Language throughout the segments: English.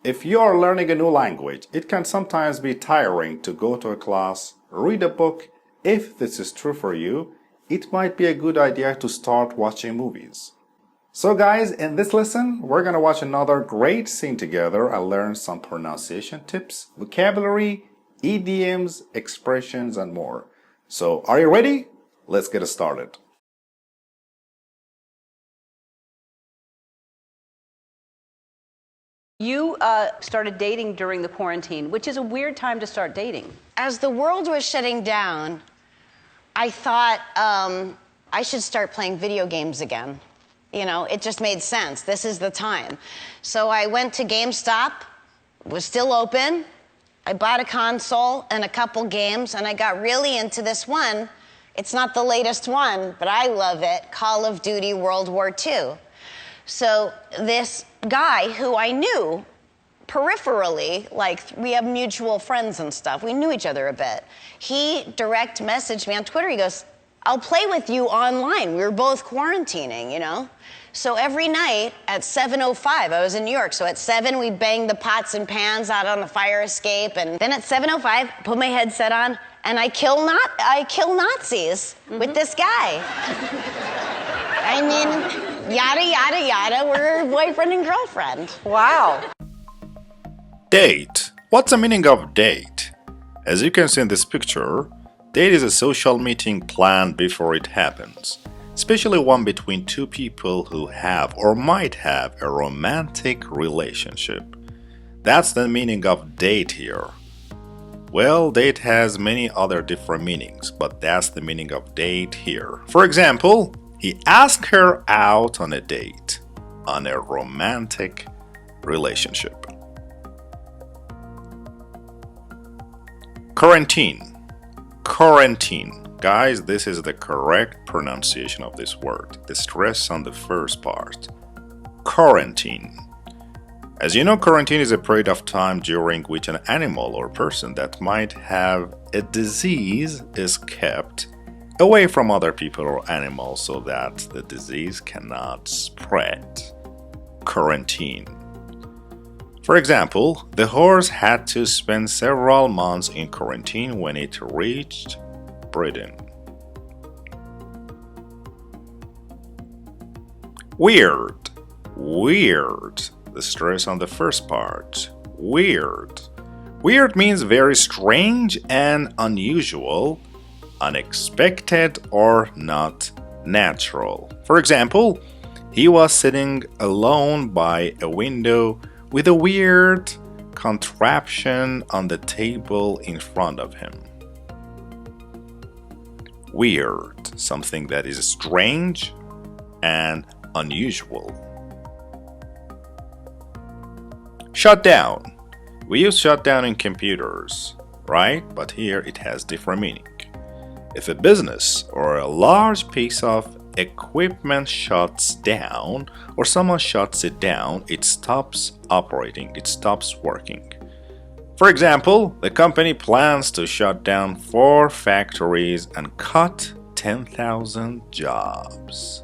If you are learning a new language, it can sometimes be tiring to go to a class, read a book. If this is true for you, it might be a good idea to start watching movies. So guys, in this lesson, we're going to watch another great scene together and learn some pronunciation tips, vocabulary, idioms, expressions, and more. So, are you ready? Let's get started. You started dating during the quarantine, which is a weird time to start dating. As the world was shutting down, I thought I should start playing video games again. You know, it just made sense. This is the time. So I went to GameStop, was still open. I bought a console and a couple games, and I got really into this one. It's not the latest one, but I love it, Call of Duty World War II. So this guy who I knew peripherally, like we have mutual friends and stuff, we knew each other a bit. He direct messaged me on Twitter. He goes, I'll play with you online. We were both quarantining, you know? So every night at 7:05, I was in New York, so at 7 we banged the pots and pans out on the fire escape, and then at 7:05, put my headset on, and I kill Nazis with this guy. I mean, yada, yada, yada, we're boyfriend and girlfriend. Wow. Date. What's the meaning of date? As you can see in this picture, date is a social meeting planned before it happens, especially one between two people who have or might have a romantic relationship. That's the meaning of date here. Well, date has many other different meanings, but that's the meaning of date here. For example, he asked her out on a date, on a romantic relationship. Quarantine. Quarantine. Guys, this is the correct pronunciation of this word. The stress on the first part. Quarantine. As you know, quarantine is a period of time during which an animal or person that might have a disease is kept away from other people or animals so that the disease cannot spread. Quarantine. For example, the horse had to spend several months in quarantine when it reached Britain. Weird. Weird. The stress on the first part. Weird. Weird means very strange and unusual, unexpected, or not natural. For example, he was sitting alone by a window with a weird contraption on the table in front of him. Weird, something that is strange and unusual. Shutdown. We use shutdown in computers, right? But here it has different meaning. If a business or a large piece of equipment shuts down or someone shuts it down, it stops operating, it stops working. For example, the company plans to shut down 4 factories and cut 10,000 jobs.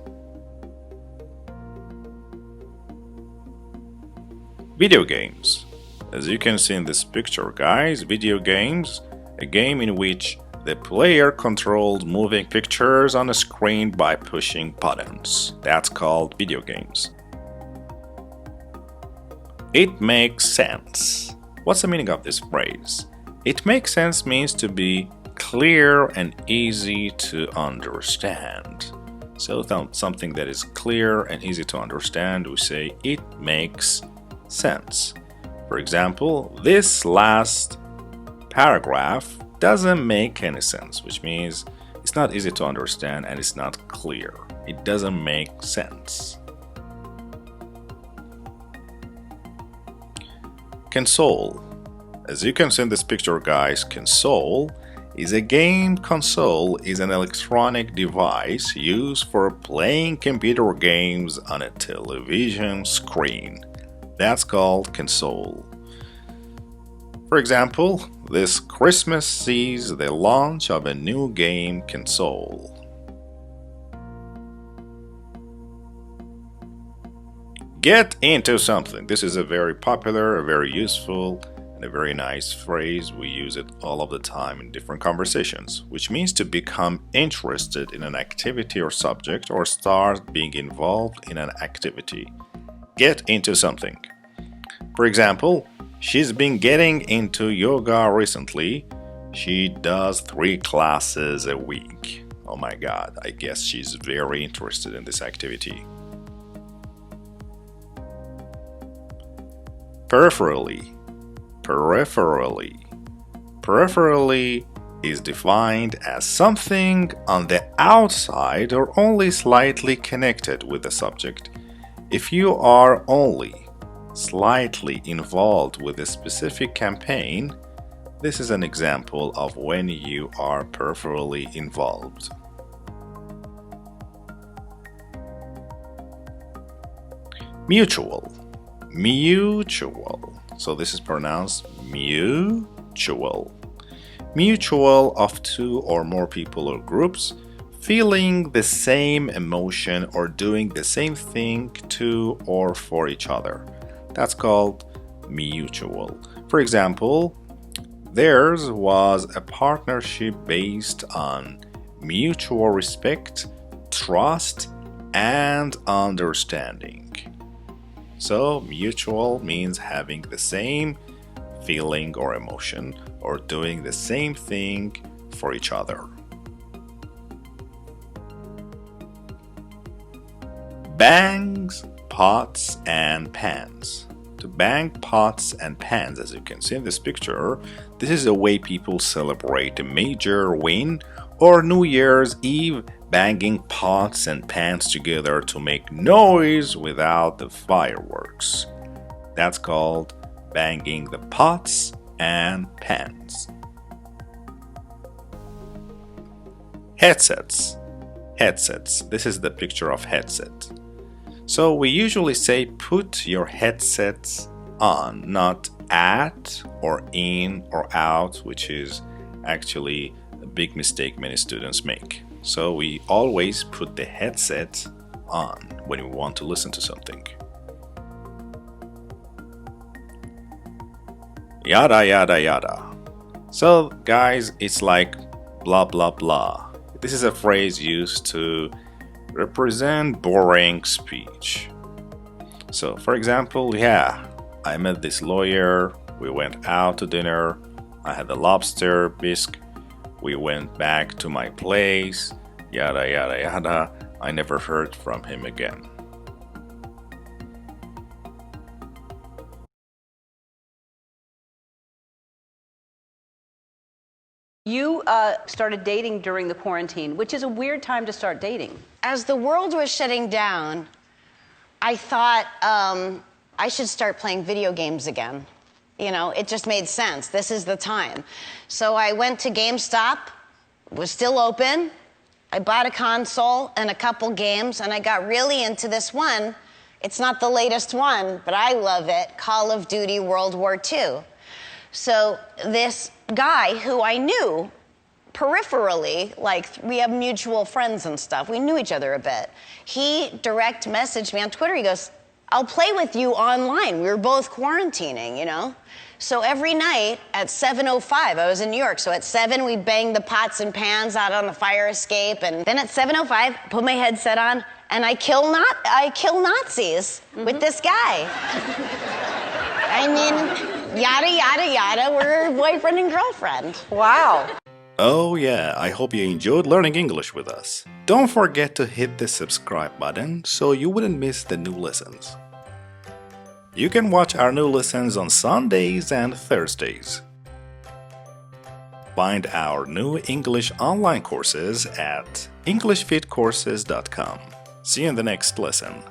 Video games. As you can see in this picture, guys, video games, a game in which the player controls moving pictures on a screen by pushing buttons. That's called video games. It makes sense. What's the meaning of this phrase? It makes sense means to be clear and easy to understand. So something that is clear and easy to understand, we say it makes sense. For example, this last paragraph doesn't make any sense, which means it's not easy to understand and it's not clear. It doesn't make sense. Console. As you can see in this picture, guys, console is a game. Console is an electronic device used for playing computer games on a television screen. That's called console. For example, this Christmas sees the launch of a new game console. Get into something. This is a very popular, a very useful, and a very nice phrase. We use it all of the time in different conversations, which means to become interested in an activity or subject or start being involved in an activity. Get into something. For example, she's been getting into yoga recently. She does 3 classes a week. Oh my god, I guess she's very interested in this activity. Peripherally. Peripherally. Peripherally is defined as something on the outside or only slightly connected with the subject. If you are only slightly involved with a specific campaign, this is an example of when you are peripherally involved. Mutual. Mutual. So this is pronounced mutual. Mutual of 2 or more people or groups feeling the same emotion or doing the same thing to or for each other. That's called mutual. For example, theirs was a partnership based on mutual respect, trust, and understanding. So, mutual means having the same feeling or emotion or doing the same thing for each other. Bangs, pots, and pans. To bang pots and pans, as you can see in this picture, this is a way people celebrate a major win or New Year's Eve, banging pots and pans together to make noise without the fireworks. That's called banging the pots and pans. Headsets. Headsets. This is the picture of headset. So we usually say put your headsets on, not at or in or out, which is actually a big mistake many students make. So we always put the headset on when we want to listen to something. Yada yada yada. So guys, it's like blah blah blah. This is a phrase used to represent boring speech. So for example, yeah, I met this lawyer, we went out to dinner, I had a lobster bisque, we went back to my place, yada yada yada, I never heard from him again. You started dating during the quarantine, which is a weird time to start dating. As the world was shutting down, I thought I should start playing video games again. You know, it just made sense. This is the time. So I went to GameStop, it was still open. I bought a console and a couple games, and I got really into this one. It's not the latest one, but I love it, Call of Duty World War II. So this guy who I knew peripherally, like we have mutual friends and stuff, we knew each other a bit. He direct messaged me on Twitter. He goes, I'll play with you online. We were both quarantining, you know? So every night at 7:05, I was in New York, so at 7 we banged the pots and pans out on the fire escape, and then at 7:05, put my headset on, and I kill Nazis with this guy. I mean, yada, yada, yada, we're boyfriend and girlfriend. Wow. Oh yeah, I hope you enjoyed learning English with us. Don't forget to hit the subscribe button so you wouldn't miss the new lessons. You can watch our new lessons on Sundays and Thursdays. Find our new English online courses at Englishvidcourses.com. See you in the next lesson.